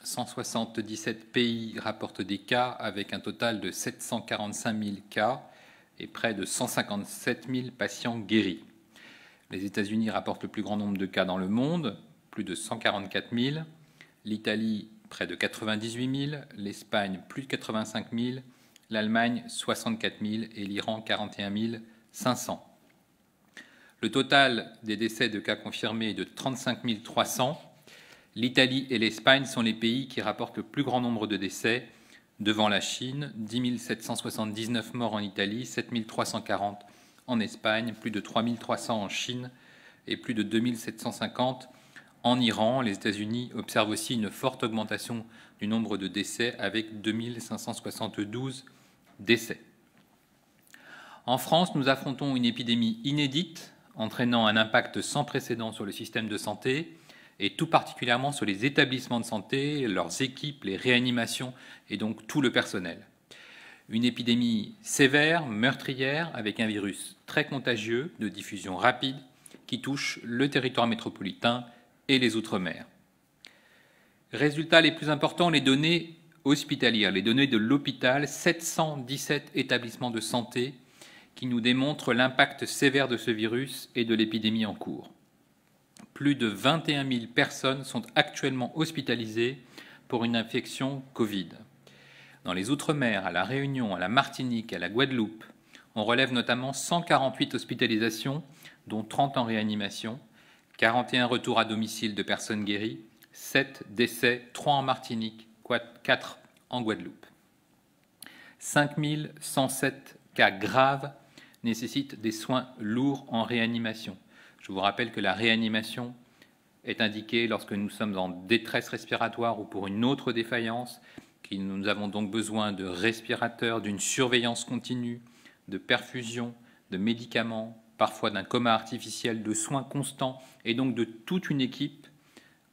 177 pays rapportent des cas avec un total de 745 000 cas et près de 157 000 patients guéris. Les États-Unis rapportent le plus grand nombre de cas dans le monde, plus de 144 000, l'Italie près de 98 000, l'Espagne plus de 85 000, l'Allemagne 64 000 et l'Iran 41 500. Le total des décès de cas confirmés est de 35 300. L'Italie et l'Espagne sont les pays qui rapportent le plus grand nombre de décès, devant la Chine, 10 779 morts en Italie, 7 340 en Espagne, plus de 3 300 en Chine et plus de 2 750 en Iran. Les États-Unis observent aussi une forte augmentation du nombre de décès avec 2 572 décès. En France, nous affrontons une épidémie inédite, entraînant un impact sans précédent sur le système de santé, et tout particulièrement sur les établissements de santé, leurs équipes, les réanimations et donc tout le personnel. Une épidémie sévère, meurtrière, avec un virus très contagieux, de diffusion rapide, qui touche le territoire métropolitain et les Outre-mer. Résultats les plus importants, les données hospitalières, les données de l'hôpital, 717 établissements de santé qui nous démontrent l'impact sévère de ce virus et de l'épidémie en cours. Plus de 21 000 personnes sont actuellement hospitalisées pour une infection Covid. Dans les Outre-mer, à La Réunion, à la Martinique, à la Guadeloupe, on relève notamment 148 hospitalisations, dont 30 en réanimation, 41 retours à domicile de personnes guéries, 7 décès, 3 en Martinique, 4 en Guadeloupe. 5 107 cas graves nécessitent des soins lourds en réanimation. Je vous rappelle que la réanimation est indiquée lorsque nous sommes en détresse respiratoire ou pour une autre défaillance, que nous avons donc besoin de respirateurs, d'une surveillance continue, de perfusion, de médicaments, parfois d'un coma artificiel, de soins constants, et donc de toute une équipe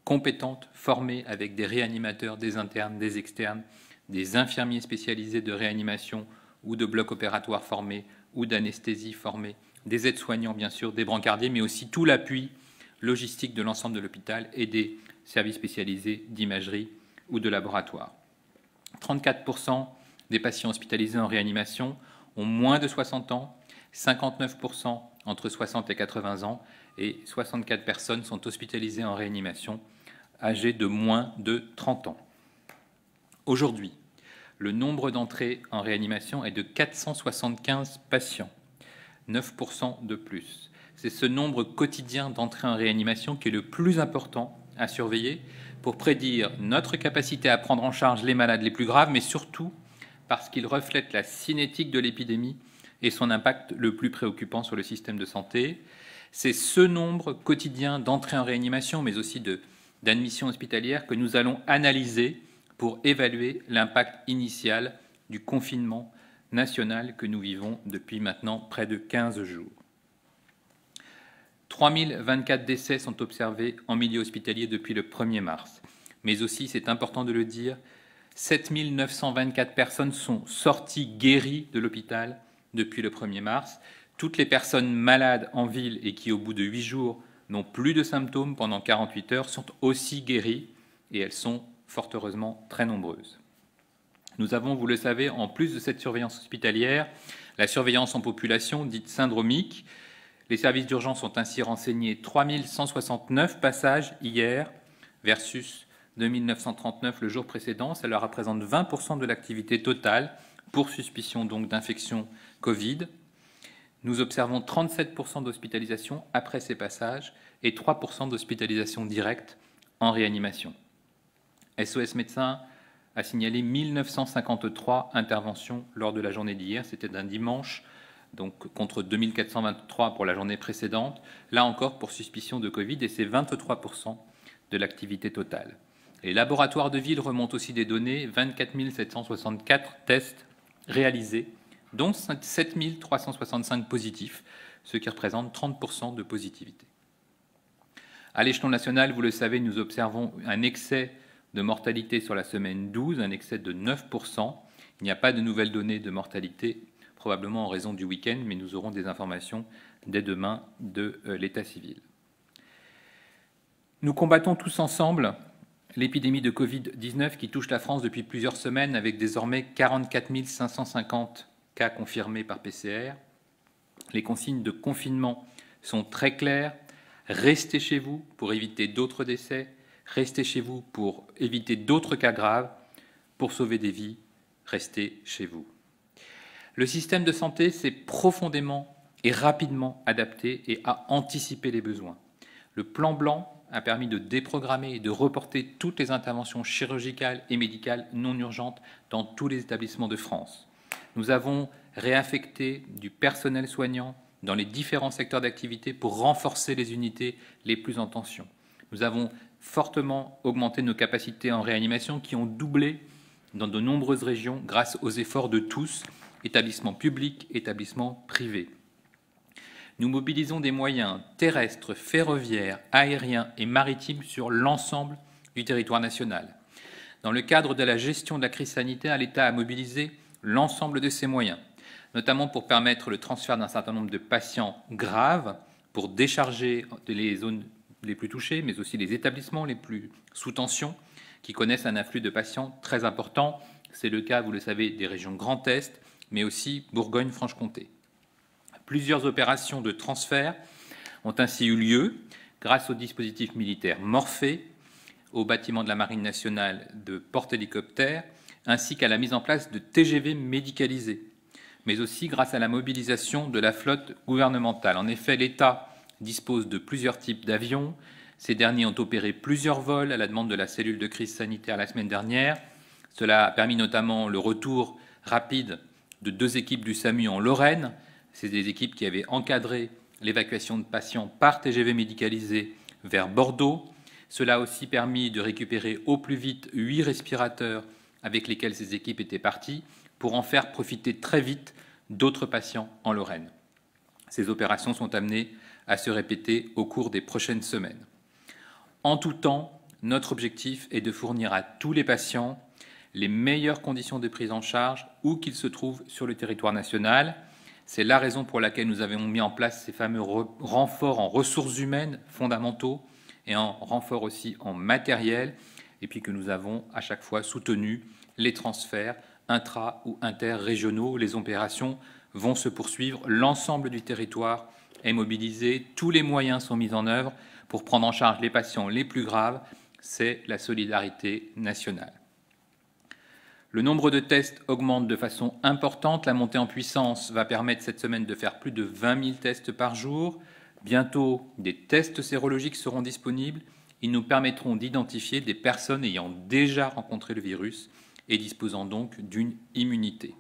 compétente, formée, avec des réanimateurs, des internes, des externes, des infirmiers spécialisés de réanimation ou de blocs opératoires formés ou d'anesthésie formés, des aides-soignants bien sûr, des brancardiers, mais aussi tout l'appui logistique de l'ensemble de l'hôpital et des services spécialisés d'imagerie ou de laboratoire. 34% des patients hospitalisés en réanimation ont moins de 60 ans, 59% entre 60 et 80 ans, et 64 personnes sont hospitalisées en réanimation âgées de moins de 30 ans. Aujourd'hui, le nombre d'entrées en réanimation est de 475 patients, 9% de plus. C'est ce nombre quotidien d'entrées en réanimation qui est le plus important à surveiller pour prédire notre capacité à prendre en charge les malades les plus graves, mais surtout parce qu'il reflète la cinétique de l'épidémie et son impact le plus préoccupant sur le système de santé. C'est ce nombre quotidien d'entrées en réanimation, mais aussi d'admissions hospitalières que nous allons analyser pour évaluer l'impact initial du confinement national que nous vivons depuis maintenant près de 15 jours. 3 024 décès sont observés en milieu hospitalier depuis le 1er mars. Mais aussi, c'est important de le dire, 7 924 personnes sont sorties guéries de l'hôpital depuis le 1er mars. Toutes les personnes malades en ville et qui, au bout de 8 jours, n'ont plus de symptômes pendant 48 heures sont aussi guéries et elles sont fort heureusement très nombreuses. Nous avons, vous le savez, en plus de cette surveillance hospitalière, la surveillance en population dite syndromique. Les services d'urgence ont ainsi renseigné 3 169 passages hier versus 2 939 le jour précédent. Cela représente 20% de l'activité totale pour suspicion donc d'infection Covid. Nous observons 37% d'hospitalisation après ces passages et 3% d'hospitalisation directe en réanimation. SOS Médecins a signalé 1953 interventions lors de la journée d'hier. C'était un dimanche, donc contre 2423 pour la journée précédente. Là encore pour suspicion de Covid, et c'est 23% de l'activité totale. Les laboratoires de ville remontent aussi des données, 24 764 tests réalisés, dont 7 365 positifs, ce qui représente 30% de positivité. À l'échelon national, vous le savez, nous observons un excès de mortalité sur la semaine 12, un excès de 9%. Il n'y a pas de nouvelles données de mortalité, probablement en raison du week-end, mais nous aurons des informations dès demain de l'état civil. Nous combattons tous ensemble l'épidémie de Covid-19 qui touche la France depuis plusieurs semaines avec désormais 44 550 cas confirmés par PCR. Les consignes de confinement sont très claires. Restez chez vous pour éviter d'autres décès. Restez chez vous pour éviter d'autres cas graves. Pour sauver des vies, restez chez vous. Le système de santé s'est profondément et rapidement adapté et a anticipé les besoins. Le plan blanc a permis de déprogrammer et de reporter toutes les interventions chirurgicales et médicales non urgentes dans tous les établissements de France. Nous avons réaffecté du personnel soignant dans les différents secteurs d'activité pour renforcer les unités les plus en tension. Nous avons fortement augmenté nos capacités en réanimation qui ont doublé dans de nombreuses régions grâce aux efforts de tous, établissements publics, établissements privés. Nous mobilisons des moyens terrestres, ferroviaires, aériens et maritimes sur l'ensemble du territoire national. Dans le cadre de la gestion de la crise sanitaire, l'État a mobilisé l'ensemble de ses moyens, notamment pour permettre le transfert d'un certain nombre de patients graves, pour décharger les zones les plus touchées, mais aussi les établissements les plus sous tension, qui connaissent un afflux de patients très important. C'est le cas, vous le savez, des régions Grand Est, mais aussi Bourgogne-Franche-Comté. Plusieurs opérations de transfert ont ainsi eu lieu grâce au dispositif militaire Morphée, au bâtiment de la Marine nationale de porte-hélicoptères, ainsi qu'à la mise en place de TGV médicalisés, mais aussi grâce à la mobilisation de la flotte gouvernementale. En effet, l'État dispose de plusieurs types d'avions. Ces derniers ont opéré plusieurs vols à la demande de la cellule de crise sanitaire la semaine dernière. Cela a permis notamment le retour rapide de 2 équipes du SAMU en Lorraine. C'est des équipes qui avaient encadré l'évacuation de patients par TGV médicalisé vers Bordeaux. Cela a aussi permis de récupérer au plus vite 8 respirateurs avec lesquels ces équipes étaient parties pour en faire profiter très vite d'autres patients en Lorraine. Ces opérations sont amenées à se répéter au cours des prochaines semaines. En tout temps, notre objectif est de fournir à tous les patients les meilleures conditions de prise en charge où qu'ils se trouvent sur le territoire national. C'est la raison pour laquelle nous avons mis en place ces fameux renforts en ressources humaines fondamentaux et en renforts aussi en matériel, et puis que nous avons à chaque fois soutenu les transferts intra- ou interrégionaux. Les opérations vont se poursuivre. L'ensemble du territoire est mobilisé. Tous les moyens sont mis en œuvre pour prendre en charge les patients les plus graves. C'est la solidarité nationale. Le nombre de tests augmente de façon importante. La montée en puissance va permettre cette semaine de faire plus de 20 000 tests par jour. Bientôt, des tests sérologiques seront disponibles. Ils nous permettront d'identifier des personnes ayant déjà rencontré le virus et disposant donc d'une immunité.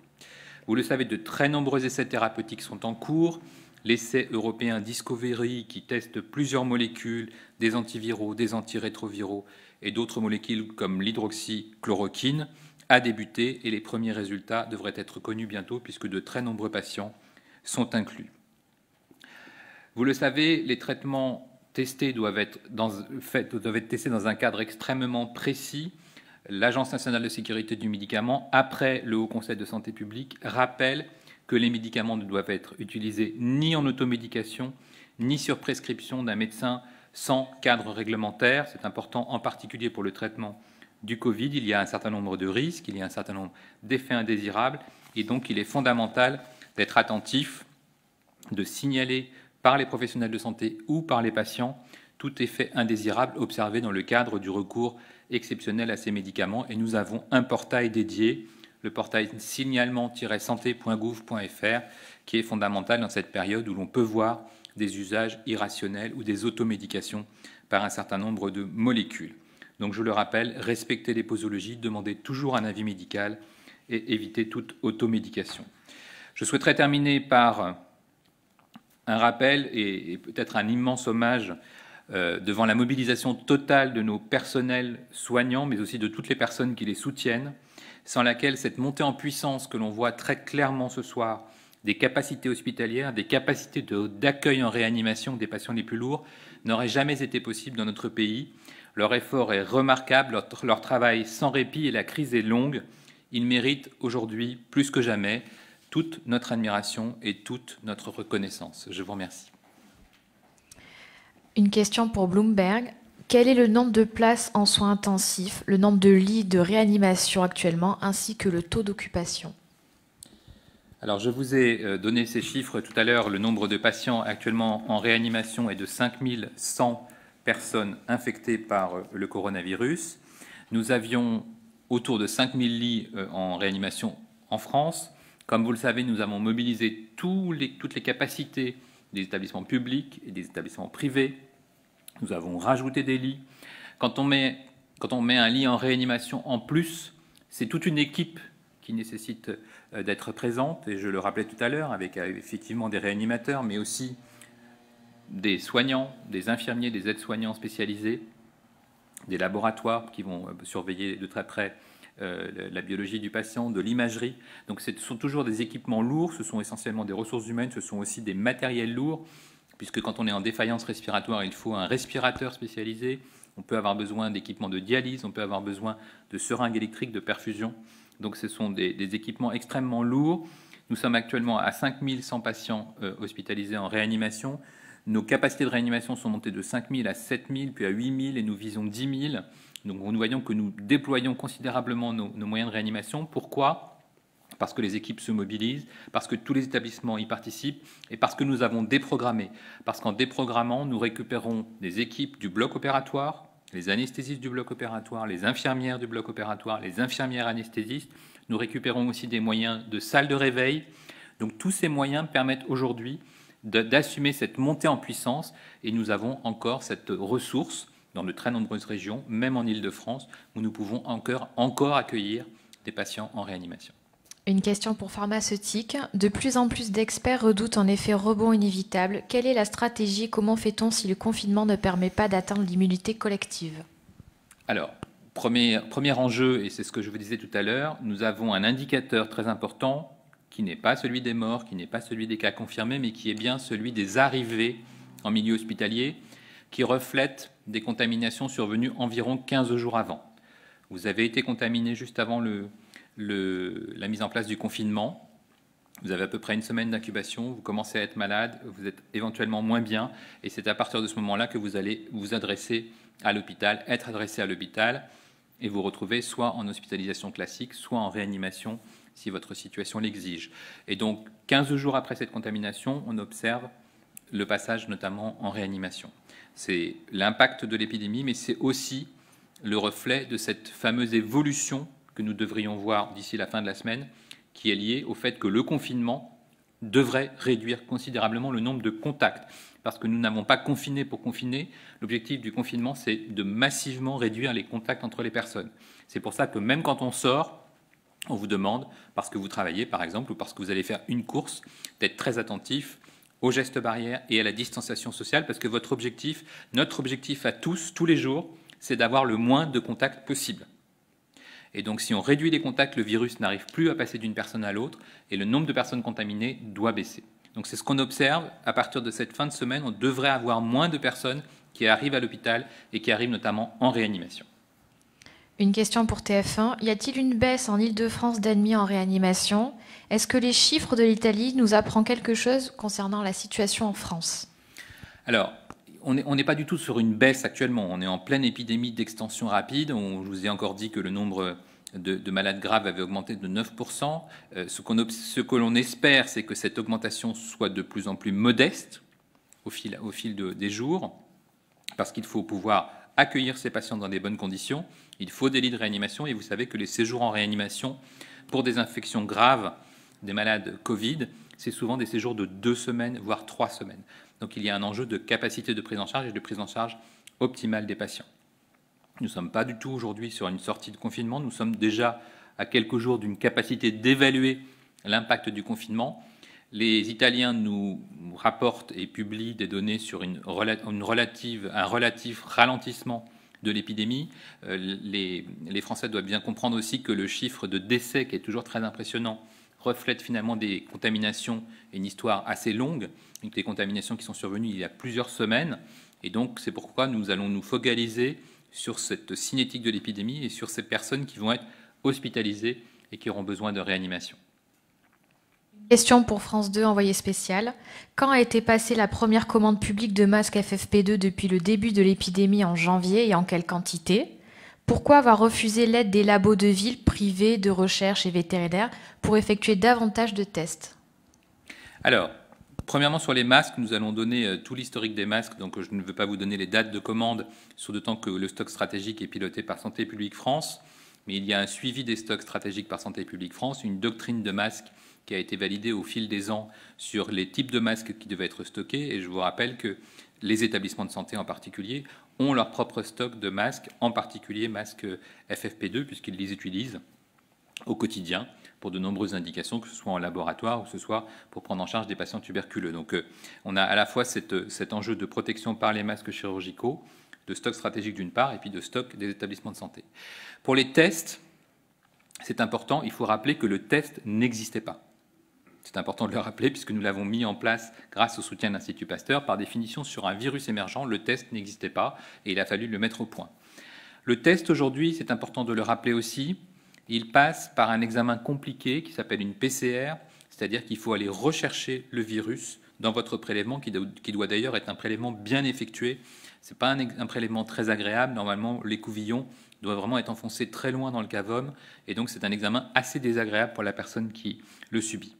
Vous le savez, de très nombreux essais thérapeutiques sont en cours. L'essai européen Discovery, qui teste plusieurs molécules, des antiviraux, des antirétroviraux et d'autres molécules comme l'hydroxychloroquine, a débuté et les premiers résultats devraient être connus bientôt puisque de très nombreux patients sont inclus. Vous le savez, les traitements testés doivent être testés dans un cadre extrêmement précis. L'Agence nationale de sécurité du médicament, après le Haut Conseil de santé publique, rappelle que les médicaments ne doivent être utilisés ni en automédication, ni sur prescription d'un médecin sans cadre réglementaire. C'est important en particulier pour le traitement du Covid. Il y a un certain nombre de risques, il y a un certain nombre d'effets indésirables, et donc il est fondamental d'être attentif, de signaler par les professionnels de santé ou par les patients tout effet indésirable observé dans le cadre du recours exceptionnel à ces médicaments. Et nous avons un portail dédié, le portail signalement-santé.gouv.fr, qui est fondamental dans cette période où l'on peut voir des usages irrationnels ou des automédications par un certain nombre de molécules. Donc je le rappelle, respectez les posologies, demandez toujours un avis médical et évitez toute automédication. Je souhaiterais terminer par un rappel et peut-être un immense hommage devant la mobilisation totale de nos personnels soignants, mais aussi de toutes les personnes qui les soutiennent, sans laquelle cette montée en puissance que l'on voit très clairement ce soir, des capacités hospitalières, des capacités d'accueil en réanimation des patients les plus lourds, n'aurait jamais été possible dans notre pays. Leur effort est remarquable, leur travail sans répit et la crise est longue. Ils méritent aujourd'hui, plus que jamais, toute notre admiration et toute notre reconnaissance. Je vous remercie. Une question pour Bloomberg. Quel est le nombre de places en soins intensifs, le nombre de lits de réanimation actuellement, ainsi que le taux d'occupation? Alors, je vous ai donné ces chiffres tout à l'heure. Le nombre de patients actuellement en réanimation est de 5100 personnes infectées par le coronavirus. Nous avions autour de 5000 lits en réanimation en France. Comme vous le savez, nous avons mobilisé toutes les capacités des établissements publics et des établissements privés. Nous avons rajouté des lits. Quand on met un lit en réanimation en plus, c'est toute une équipe qui nécessite d'être présente, et je le rappelais tout à l'heure, avec effectivement des réanimateurs, mais aussi des soignants, des infirmiers, des aides-soignants spécialisés, des laboratoires qui vont surveiller de très près la biologie du patient, de l'imagerie. Donc ce sont toujours des équipements lourds, ce sont essentiellement des ressources humaines, ce sont aussi des matériels lourds, puisque quand on est en défaillance respiratoire, il faut un respirateur spécialisé, on peut avoir besoin d'équipements de dialyse, on peut avoir besoin de seringues électriques, de perfusion. Donc ce sont des équipements extrêmement lourds. Nous sommes actuellement à 5100 patients hospitalisés en réanimation. Nos capacités de réanimation sont montées de 5000 à 7000, puis à 8000, et nous visons 10 000. Donc nous voyons que nous déployons considérablement nos moyens de réanimation. Pourquoi ? Parce que les équipes se mobilisent, parce que tous les établissements y participent, et parce que nous avons déprogrammé. Parce qu'en déprogrammant, nous récupérons des équipes du bloc opératoire, les anesthésistes du bloc opératoire, les infirmières du bloc opératoire, les infirmières anesthésistes. Nous récupérons aussi des moyens de salle de réveil. Donc tous ces moyens permettent aujourd'hui d'assumer cette montée en puissance, et nous avons encore cette ressource dans de très nombreuses régions, même en Île-de-France, où nous pouvons encore accueillir des patients en réanimation. Une question pour pharmaceutique. De plus en plus d'experts redoutent un effet rebond inévitable. Quelle est la stratégie? Comment fait-on si le confinement ne permet pas d'atteindre l'immunité collective? Alors, premier enjeu, et c'est ce que je vous disais tout à l'heure, nous avons un indicateur très important qui n'est pas celui des morts, qui n'est pas celui des cas confirmés, mais qui est bien celui des arrivées en milieu hospitalier, qui reflète des contaminations survenues environ 15 jours avant. Vous avez été contaminé juste avant la mise en place du confinement. Vous avez à peu près une semaine d'incubation, vous commencez à être malade, vous êtes éventuellement moins bien, et c'est à partir de ce moment-là que vous allez vous adresser à l'hôpital, être adressé à l'hôpital, et vous retrouver soit en hospitalisation classique, soit en réanimation, si votre situation l'exige. Et donc, 15 jours après cette contamination, on observe le passage notamment en réanimation. C'est l'impact de l'épidémie, mais c'est aussi le reflet de cette fameuse évolution que nous devrions voir d'ici la fin de la semaine, qui est liée au fait que le confinement devrait réduire considérablement le nombre de contacts, parce que nous n'avons pas confiné pour confiner. L'objectif du confinement, c'est de massivement réduire les contacts entre les personnes. C'est pour ça que même quand on sort, on vous demande, parce que vous travaillez par exemple, ou parce que vous allez faire une course, d'être très attentif aux gestes barrières et à la distanciation sociale, parce que notre objectif à tous, tous les jours, c'est d'avoir le moins de contacts possible. Et donc, si on réduit les contacts, le virus n'arrive plus à passer d'une personne à l'autre, et le nombre de personnes contaminées doit baisser. Donc, c'est ce qu'on observe. À partir de cette fin de semaine, on devrait avoir moins de personnes qui arrivent à l'hôpital et qui arrivent notamment en réanimation. Une question pour TF1. Y a-t-il une baisse en Île-de-France d'admis en réanimation? Est-ce que les chiffres de l'Italie nous apprennent quelque chose concernant la situation en France? Alors, on n'est pas du tout sur une baisse actuellement. On est en pleine épidémie d'extension rapide. Je vous ai encore dit que le nombre de malades graves avait augmenté de 9%. Ce que l'on espère, c'est que cette augmentation soit de plus en plus modeste au fil des jours, parce qu'il faut pouvoir accueillir ces patients dans des bonnes conditions. Il faut des lits de réanimation, et vous savez que les séjours en réanimation pour des infections graves des malades Covid, c'est souvent des séjours de 2 semaines, voire 3 semaines. Donc il y a un enjeu de capacité de prise en charge et de prise en charge optimale des patients. Nous ne sommes pas du tout aujourd'hui sur une sortie de confinement, nous sommes déjà à quelques jours d'une capacité d'évaluer l'impact du confinement. Les Italiens nous rapportent et publient des données sur un relatif ralentissement de l'épidémie. Les Français doivent bien comprendre aussi que le chiffre de décès, qui est toujours très impressionnant, reflète finalement des contaminations et une histoire assez longue, des contaminations qui sont survenues il y a plusieurs semaines. Et donc, c'est pourquoi nous allons nous focaliser sur cette cinétique de l'épidémie et sur ces personnes qui vont être hospitalisées et qui auront besoin de réanimation. Question pour France 2, envoyé spécial. Quand a été passée la première commande publique de masques FFP2 depuis le début de l'épidémie en janvier et en quelle quantité? Pourquoi avoir refusé l'aide des labos de ville, privés, de recherche et vétérinaires pour effectuer davantage de tests? Alors, premièrement, sur les masques, nous allons donner tout l'historique des masques. Donc, je ne veux pas vous donner les dates de commande, sur d'autant que le stock stratégique est piloté par Santé publique France. Mais il y a un suivi des stocks stratégiques par Santé publique France, une doctrine de masques qui a été validée au fil des ans sur les types de masques qui devaient être stockés. Et je vous rappelle que les établissements de santé en particulier ont leur propre stock de masques, en particulier masques FFP2, puisqu'ils les utilisent au quotidien pour de nombreuses indications, que ce soit en laboratoire ou que ce soit pour prendre en charge des patients tuberculeux. Donc on a à la fois cet enjeu de protection par les masques chirurgicaux, de stock stratégique d'une part, et puis de stock des établissements de santé. Pour les tests, c'est important, il faut rappeler que le test n'existait pas. C'est important de le rappeler puisque nous l'avons mis en place grâce au soutien de l'Institut Pasteur. Par définition, sur un virus émergent, le test n'existait pas et il a fallu le mettre au point. Le test aujourd'hui, c'est important de le rappeler aussi, il passe par un examen compliqué qui s'appelle une PCR, c'est-à-dire qu'il faut aller rechercher le virus dans votre prélèvement, qui doit d'ailleurs être un prélèvement bien effectué. Ce n'est pas un prélèvement très agréable. Normalement, l'écouvillon doit vraiment être enfoncé très loin dans le cavum, et donc c'est un examen assez désagréable pour la personne qui le subit.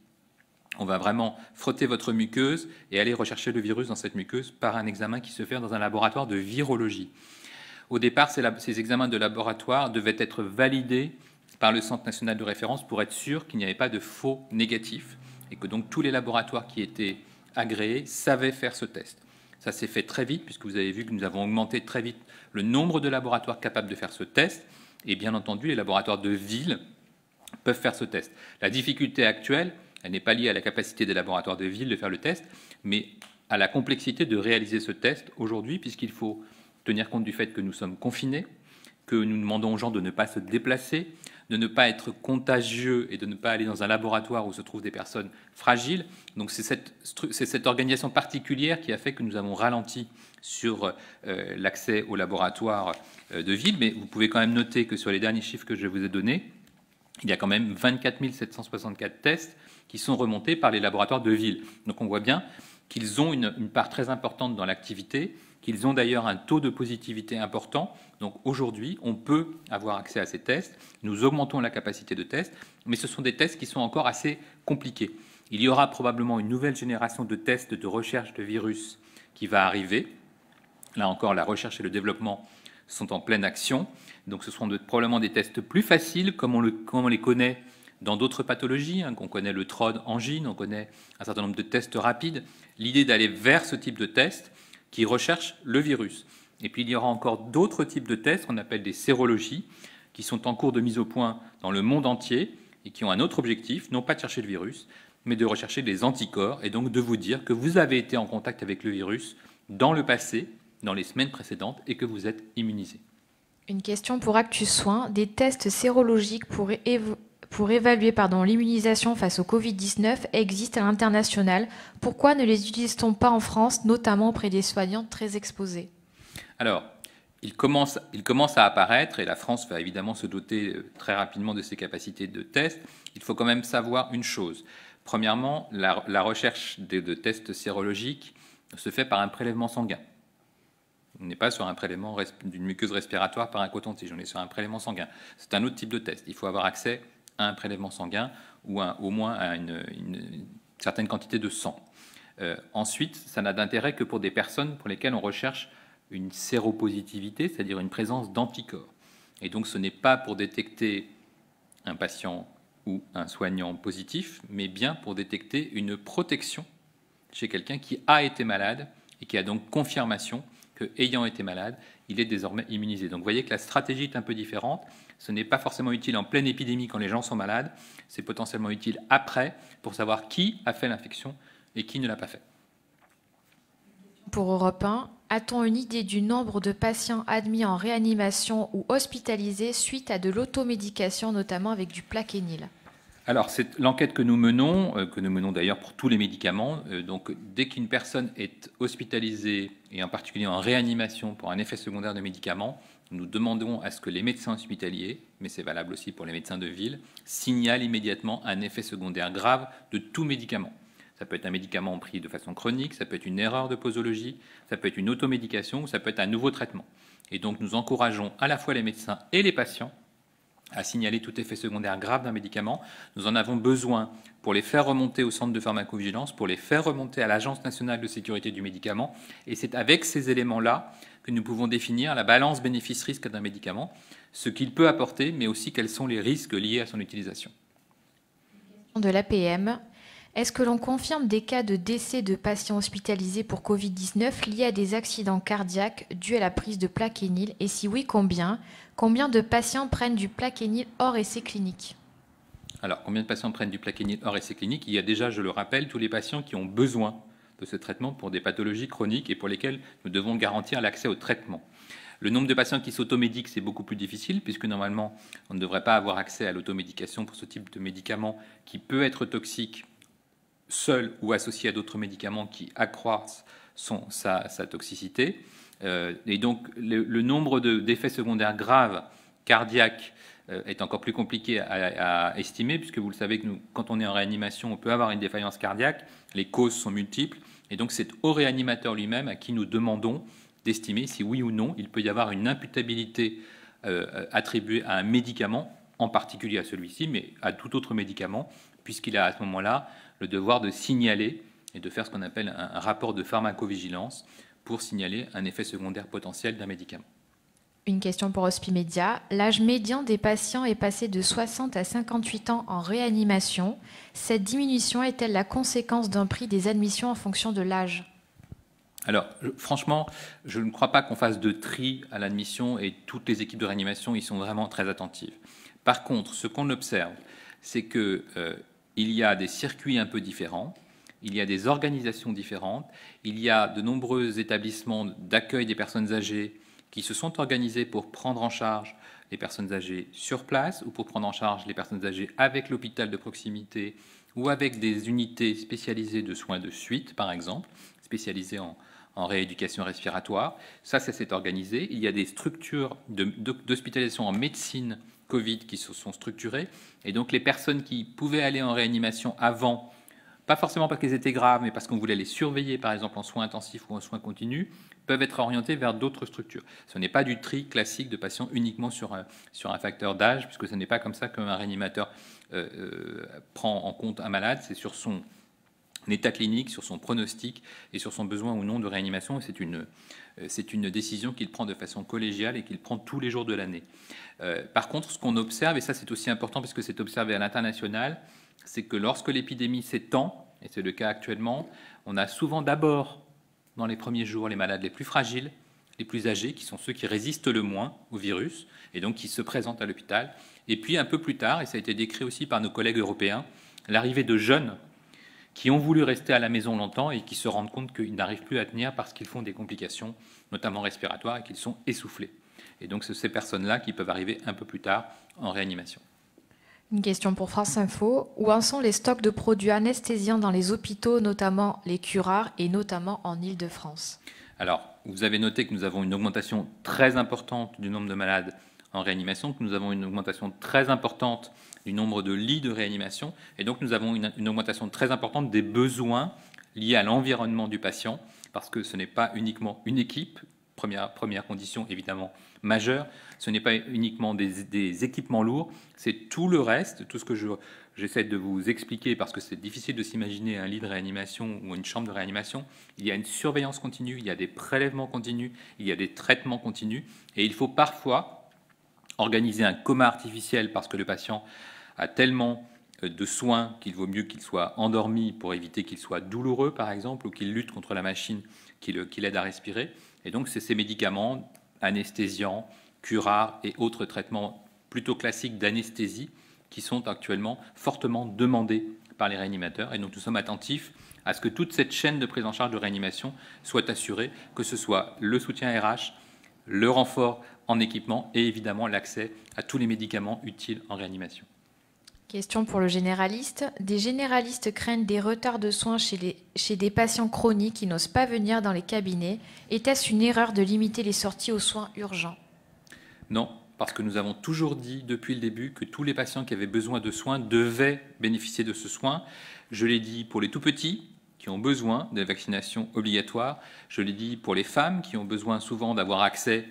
On va vraiment frotter votre muqueuse et aller rechercher le virus dans cette muqueuse par un examen qui se fait dans un laboratoire de virologie. Au départ, ces examens de laboratoire devaient être validés par le Centre national de référence pour être sûr qu'il n'y avait pas de faux négatifs et que donc tous les laboratoires qui étaient agréés savaient faire ce test. Ça s'est fait très vite puisque vous avez vu que nous avons augmenté très vite le nombre de laboratoires capables de faire ce test et bien entendu les laboratoires de ville peuvent faire ce test. La difficulté actuelle, elle n'est pas liée à la capacité des laboratoires de ville de faire le test, mais à la complexité de réaliser ce test aujourd'hui, puisqu'il faut tenir compte du fait que nous sommes confinés, que nous demandons aux gens de ne pas se déplacer, de ne pas être contagieux et de ne pas aller dans un laboratoire où se trouvent des personnes fragiles. Donc c'est cette organisation particulière qui a fait que nous avons ralenti sur l'accès aux laboratoires de ville, mais vous pouvez quand même noter que sur les derniers chiffres que je vous ai donnés, il y a quand même 24 764 tests qui sont remontés par les laboratoires de ville. Donc on voit bien qu'ils ont une part très importante dans l'activité, qu'ils ont d'ailleurs un taux de positivité important. Donc aujourd'hui, on peut avoir accès à ces tests. Nous augmentons la capacité de tests, mais ce sont des tests qui sont encore assez compliqués. Il y aura probablement une nouvelle génération de tests de recherche de virus qui va arriver. Là encore, la recherche et le développement sont en pleine action. Donc ce seront probablement des tests plus faciles, comme on les connaît dans d'autres pathologies, qu'on connaît le TROD angine, on connaît un certain nombre de tests rapides. L'idée d'aller vers ce type de test qui recherche le virus. Et puis il y aura encore d'autres types de tests qu'on appelle des sérologies, qui sont en cours de mise au point dans le monde entier et qui ont un autre objectif, non pas de chercher le virus, mais de rechercher des anticorps et donc de vous dire que vous avez été en contact avec le virus dans le passé, dans les semaines précédentes, et que vous êtes immunisé. Une question pour Actu Soins. Des tests sérologiques pour évaluer l'immunisation face au Covid-19 existent à l'international. Pourquoi ne les utilise-t-on pas en France, notamment auprès des soignants très exposés? Alors, il commence à apparaître, et la France va évidemment se doter très rapidement de ses capacités de test. Il faut quand même savoir une chose. Premièrement, la recherche de tests sérologiques se fait par un prélèvement sanguin. On n'est pas sur un prélèvement d'une muqueuse respiratoire par un coton-tige, on est sur un prélèvement sanguin. C'est un autre type de test. Il faut avoir accès à un prélèvement sanguin ou au moins à une certaine quantité de sang. Ensuite, ça n'a d'intérêt que pour des personnes pour lesquelles on recherche une séropositivité, c'est-à-dire une présence d'anticorps. Et donc ce n'est pas pour détecter un patient ou un soignant positif, mais bien pour détecter une protection chez quelqu'un qui a été malade et qui a donc confirmation que, ayant été malade, il est désormais immunisé. Donc vous voyez que la stratégie est un peu différente. Ce n'est pas forcément utile en pleine épidémie quand les gens sont malades, c'est potentiellement utile après pour savoir qui a fait l'infection et qui ne l'a pas fait. Pour Europe 1, a-t-on une idée du nombre de patients admis en réanimation ou hospitalisés suite à de l'automédication, notamment avec du Plaquenil? Alors, c'est l'enquête que nous menons d'ailleurs pour tous les médicaments. Donc, dès qu'une personne est hospitalisée, et en particulier en réanimation pour un effet secondaire de médicaments, nous demandons à ce que les médecins hospitaliers, mais c'est valable aussi pour les médecins de ville, signalent immédiatement un effet secondaire grave de tout médicament. Ça peut être un médicament pris de façon chronique, ça peut être une erreur de posologie, ça peut être une automédication, ou ça peut être un nouveau traitement. Et donc nous encourageons à la fois les médecins et les patients à signaler tout effet secondaire grave d'un médicament. Nous en avons besoin pour les faire remonter au centre de pharmacovigilance, pour les faire remonter à l'Agence nationale de sécurité du médicament. Et c'est avec ces éléments-là que nous pouvons définir la balance bénéfice-risque d'un médicament, ce qu'il peut apporter, mais aussi quels sont les risques liés à son utilisation. De l'APM, est-ce que l'on confirme des cas de décès de patients hospitalisés pour Covid-19 liés à des accidents cardiaques dus à la prise de Plaquenil? Et si oui, combien? Combien de patients prennent du Plaquenil hors essai clinique? Alors, combien de patients prennent du Plaquenil hors essai clinique? Il y a déjà, je le rappelle, tous les patients qui ont besoin de ce traitement pour des pathologies chroniques et pour lesquelles nous devons garantir l'accès au traitement. Le nombre de patients qui s'automédiquent, c'est beaucoup plus difficile, puisque normalement, on ne devrait pas avoir accès à l'automédication pour ce type de médicament qui peut être toxique seul ou associé à d'autres médicaments qui accroissent sa toxicité. Et donc, le nombre d'effets secondaires graves cardiaques est encore plus compliqué à estimer, puisque vous le savez que quand on est en réanimation, on peut avoir une défaillance cardiaque. Les causes sont multiples. Et donc, c'est au réanimateur lui-même à qui nous demandons d'estimer si oui ou non il peut y avoir une imputabilité attribuée à un médicament, en particulier à celui-ci, mais à tout autre médicament, puisqu'il a à ce moment-là le devoir de signaler et de faire ce qu'on appelle un rapport de pharmacovigilance pour signaler un effet secondaire potentiel d'un médicament. Une question pour Hospimédia. L'âge médian des patients est passé de 60 à 58 ans en réanimation. Cette diminution est-elle la conséquence d'un prix des admissions en fonction de l'âge? Alors, franchement, je ne crois pas qu'on fasse de tri à l'admission et toutes les équipes de réanimation y sont vraiment très attentives. Par contre, ce qu'on observe, c'est qu'il y a des circuits un peu différents, il y a des organisations différentes, il y a de nombreux établissements d'accueil des personnes âgées qui se sont organisés pour prendre en charge les personnes âgées sur place ou pour prendre en charge les personnes âgées avec l'hôpital de proximité ou avec des unités spécialisées de soins de suite, par exemple, spécialisées en rééducation respiratoire. Ça s'est organisé. Il y a des structures d'hospitalisation en médecine Covid qui se sont structurées. Et donc les personnes qui pouvaient aller en réanimation avant, pas forcément parce qu'elles étaient graves, mais parce qu'on voulait les surveiller, par exemple en soins intensifs ou en soins continus, peuvent être orientées vers d'autres structures. Ce n'est pas du tri classique de patients uniquement sur un facteur d'âge, puisque ce n'est pas comme ça qu'un réanimateur prend en compte un malade, c'est sur son état clinique, sur son pronostic et sur son besoin ou non de réanimation. Et c'est une décision qu'il prend de façon collégiale et qu'il prend tous les jours de l'année. Par contre, ce qu'on observe, et ça c'est aussi important parce que c'est observé à l'international, c'est que lorsque l'épidémie s'étend, et c'est le cas actuellement, on a souvent d'abord, dans les premiers jours, les malades les plus fragiles, les plus âgés, qui sont ceux qui résistent le moins au virus, et donc qui se présentent à l'hôpital. Et puis un peu plus tard, et ça a été décrit aussi par nos collègues européens, l'arrivée de jeunes qui ont voulu rester à la maison longtemps et qui se rendent compte qu'ils n'arrivent plus à tenir parce qu'ils font des complications, notamment respiratoires, et qu'ils sont essoufflés. Et donc, c'est ces personnes-là qui peuvent arriver un peu plus tard en réanimation. Une question pour France Info. Où en sont les stocks de produits anesthésiants dans les hôpitaux, notamment les curares et notamment en Île-de-France? Alors, vous avez noté que nous avons une augmentation très importante du nombre de malades en réanimation, que nous avons une augmentation très importante du nombre de lits de réanimation, et donc nous avons une augmentation très importante des besoins liés à l'environnement du patient, parce que ce n'est pas uniquement une équipe, première condition évidemment majeure, ce n'est pas uniquement des équipements lourds, c'est tout le reste, tout ce que j'essaie de vous expliquer, parce que c'est difficile de s'imaginer un lit de réanimation ou une chambre de réanimation. Il y a une surveillance continue, il y a des prélèvements continus, il y a des traitements continus, et il faut parfois organiser un coma artificiel parce que le patient a tellement de soins qu'il vaut mieux qu'il soit endormi pour éviter qu'il soit douloureux, par exemple, ou qu'il lutte contre la machine qui l'aide à respirer. Et donc, c'est ces médicaments anesthésiants, curares et autres traitements plutôt classiques d'anesthésie qui sont actuellement fortement demandés par les réanimateurs. Et donc, nous sommes attentifs à ce que toute cette chaîne de prise en charge de réanimation soit assurée, que ce soit le soutien RH, le renfort en équipement et évidemment l'accès à tous les médicaments utiles en réanimation. Question pour le généraliste. Des généralistes craignent des retards de soins chez des patients chroniques qui n'osent pas venir dans les cabinets. Était-ce une erreur de limiter les sorties aux soins urgents? Non, parce que nous avons toujours dit depuis le début que tous les patients qui avaient besoin de soins devaient bénéficier de ce soin. Je l'ai dit pour les tout-petits qui ont besoin de vaccinations obligatoires. Je l'ai dit pour les femmes qui ont besoin souvent d'avoir accès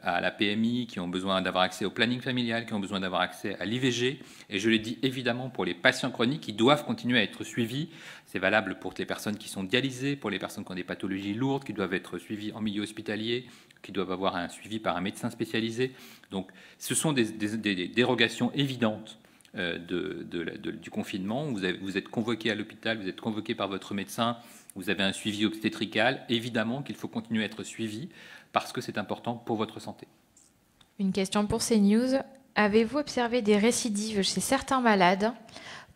à la PMI, qui ont besoin d'avoir accès au planning familial, qui ont besoin d'avoir accès à l'IVG. Et je l'ai dit évidemment pour les patients chroniques qui doivent continuer à être suivis. C'est valable pour les personnes qui sont dialysées, pour les personnes qui ont des pathologies lourdes, qui doivent être suivies en milieu hospitalier, qui doivent avoir un suivi par un médecin spécialisé. Donc ce sont des dérogations évidentes du confinement. Vous êtes convoqué à l'hôpital, vous êtes convoqué par votre médecin, vous avez un suivi obstétrical. Évidemment qu'il faut continuer à être suivi parce que c'est important pour votre santé. Une question pour CNews. Avez-vous observé des récidives chez certains malades?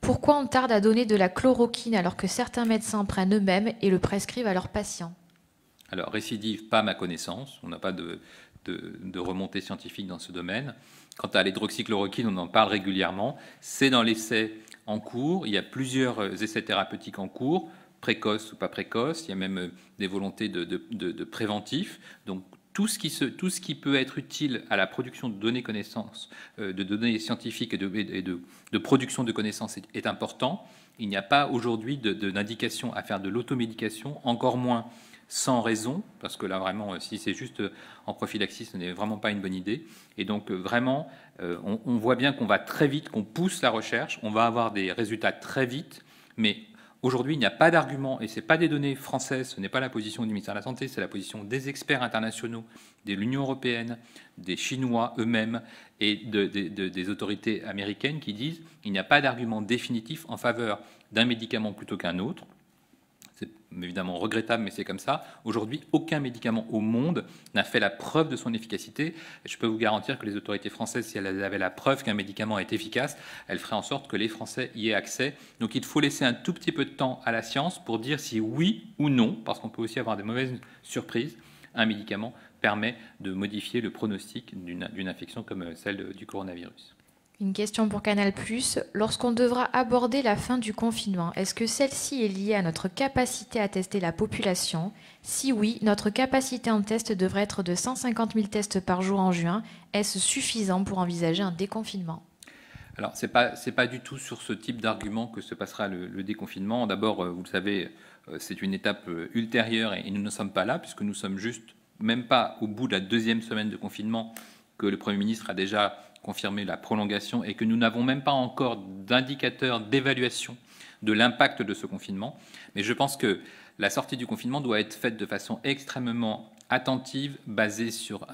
Pourquoi on tarde à donner de la chloroquine alors que certains médecins prennent eux-mêmes et le prescrivent à leurs patients? Alors, récidive, pas à ma connaissance. On n'a pas de remontée scientifique dans ce domaine. Quant à l'hydroxychloroquine, on en parle régulièrement. C'est dans l'essai en cours. Il y a plusieurs essais thérapeutiques en cours, précoces ou pas précoces. Il y a même des volontés de préventif. Donc, tout ce qui peut être utile à la production de données connaissances, de données scientifiques et de production de connaissances est important. Il n'y a pas aujourd'hui d'indication à faire de l'automédication, encore moins sans raison, parce que là vraiment, si c'est juste en prophylaxie, ce n'est vraiment pas une bonne idée. Et donc vraiment, on voit bien qu'on va très vite, qu'on pousse la recherche, on va avoir des résultats très vite, mais aujourd'hui, il n'y a pas d'argument, et ce n'est pas des données françaises, ce n'est pas la position du ministère de la Santé, c'est la position des experts internationaux, de l'Union européenne, des Chinois eux-mêmes et des autorités américaines qui disent qu'il n'y a pas d'argument définitif en faveur d'un médicament plutôt qu'un autre. C'est évidemment regrettable, mais c'est comme ça. Aujourd'hui, aucun médicament au monde n'a fait la preuve de son efficacité. Et je peux vous garantir que les autorités françaises, si elles avaient la preuve qu'un médicament est efficace, elles feraient en sorte que les Français y aient accès. Donc il faut laisser un tout petit peu de temps à la science pour dire si oui ou non, parce qu'on peut aussi avoir des mauvaises surprises, un médicament permet de modifier le pronostic d'une infection comme celle du coronavirus. Une question pour Canal+. Lorsqu'on devra aborder la fin du confinement, est-ce que celle-ci est liée à notre capacité à tester la population? Si oui, notre capacité en test devrait être de 150 000 tests par jour en juin. Est-ce suffisant pour envisager un déconfinement? Alors, ce n'est pas du tout sur ce type d'argument que se passera le déconfinement. D'abord, vous le savez, c'est une étape ultérieure et nous ne sommes pas là, puisque nous sommes juste, même pas au bout de la deuxième semaine de confinement, que le Premier ministre a déjà confirmé la prolongation et que nous n'avons même pas encore d'indicateurs d'évaluation de l'impact de ce confinement. Mais je pense que la sortie du confinement doit être faite de façon extrêmement attentive, basée sur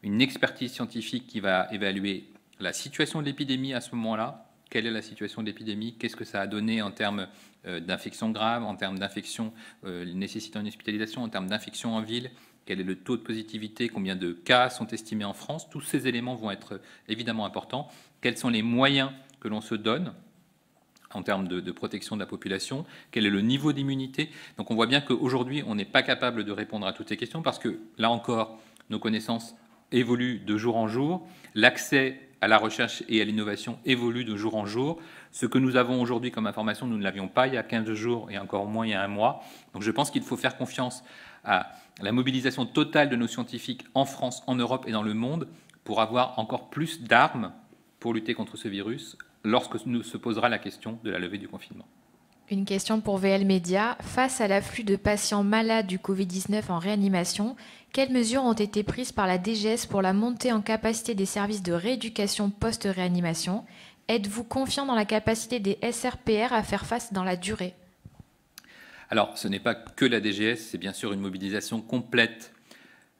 une expertise scientifique qui va évaluer la situation de l'épidémie à ce moment-là. Quelle est la situation de l'épidémie? Qu'est-ce que ça a donné en termes d'infections graves, en termes d'infections nécessitant une hospitalisation, en termes d'infections en ville? Quel est le taux de positivité? Combien de cas sont estimés en France? Tous ces éléments vont être évidemment importants. Quels sont les moyens que l'on se donne en termes de protection de la population? Quel est le niveau d'immunité? Donc on voit bien qu'aujourd'hui, on n'est pas capable de répondre à toutes ces questions parce que, là encore, nos connaissances évoluent de jour en jour. L'accès à la recherche et à l'innovation évolue de jour en jour. Ce que nous avons aujourd'hui comme information, nous ne l'avions pas il y a 15 jours et encore moins il y a un mois. Donc je pense qu'il faut faire confiance à la mobilisation totale de nos scientifiques en France, en Europe et dans le monde pour avoir encore plus d'armes pour lutter contre ce virus lorsque nous se posera la question de la levée du confinement. Une question pour VL Média. Face à l'afflux de patients malades du Covid-19 en réanimation, quelles mesures ont été prises par la DGS pour la montée en capacité des services de rééducation post-réanimation? Êtes-vous confiant dans la capacité des SRPR à faire face dans la durée? Alors, ce n'est pas que la DGS, c'est bien sûr une mobilisation complète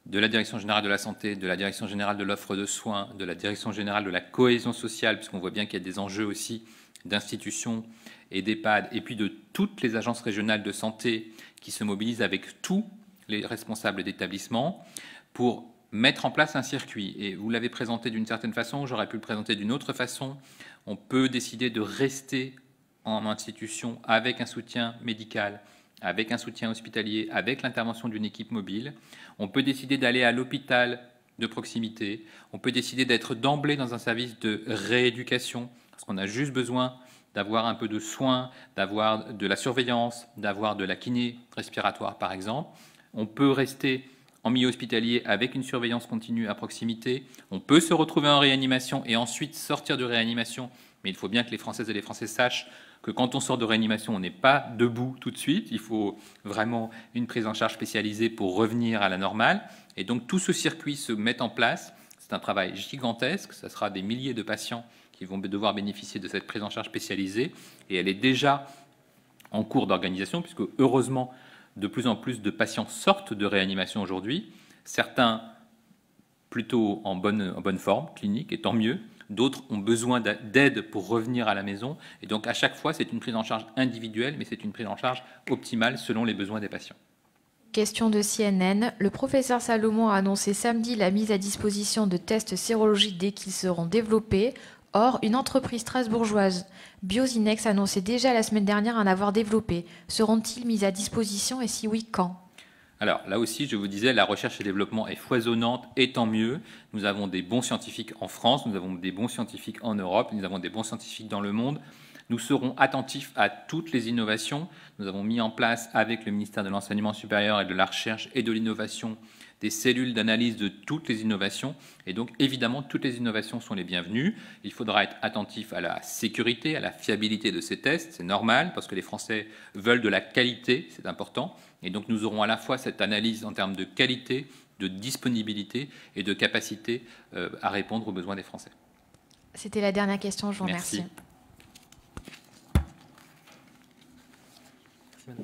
de la Direction générale de la santé, de la Direction générale de l'offre de soins, de la Direction générale de la cohésion sociale, puisqu'on voit bien qu'il y a des enjeux aussi d'institutions et d'EHPAD, et puis de toutes les agences régionales de santé qui se mobilisent avec tous les responsables d'établissements pour mettre en place un circuit. Et vous l'avez présenté d'une certaine façon, j'aurais pu le présenter d'une autre façon. On peut décider de rester en institution avec un soutien médical, avec un soutien hospitalier, avec l'intervention d'une équipe mobile. On peut décider d'aller à l'hôpital de proximité. On peut décider d'être d'emblée dans un service de rééducation, parce qu'on a juste besoin d'avoir un peu de soins, d'avoir de la surveillance, d'avoir de la kiné respiratoire, par exemple. On peut rester en milieu hospitalier avec une surveillance continue à proximité. On peut se retrouver en réanimation et ensuite sortir de réanimation, mais il faut bien que les Françaises et les Français sachent que quand on sort de réanimation, on n'est pas debout tout de suite. Il faut vraiment une prise en charge spécialisée pour revenir à la normale. Et donc tout ce circuit se met en place. C'est un travail gigantesque. Ce sera des milliers de patients qui vont devoir bénéficier de cette prise en charge spécialisée. Et elle est déjà en cours d'organisation, puisque heureusement, de plus en plus de patients sortent de réanimation aujourd'hui. Certains plutôt en bonne forme clinique, et tant mieux. D'autres ont besoin d'aide pour revenir à la maison. Et donc, à chaque fois, c'est une prise en charge individuelle, mais c'est une prise en charge optimale selon les besoins des patients. Question de CNN. Le professeur Salomon a annoncé samedi la mise à disposition de tests sérologiques dès qu'ils seront développés. Or, une entreprise strasbourgeoise, Biosinex, annonçait déjà la semaine dernière en avoir développé. Seront-ils mis à disposition et si oui, quand ? Alors là aussi, je vous disais, la recherche et développement est foisonnante et tant mieux. Nous avons des bons scientifiques en France, nous avons des bons scientifiques en Europe, nous avons des bons scientifiques dans le monde. Nous serons attentifs à toutes les innovations. Nous avons mis en place avec le ministère de l'Enseignement supérieur et de la Recherche et de l'Innovation des cellules d'analyse de toutes les innovations. Et donc, évidemment, toutes les innovations sont les bienvenues. Il faudra être attentif à la sécurité, à la fiabilité de ces tests. C'est normal, parce que les Français veulent de la qualité, c'est important. Et donc, nous aurons à la fois cette analyse en termes de qualité, de disponibilité et de capacité à répondre aux besoins des Français. C'était la dernière question, je vous remercie. Merci.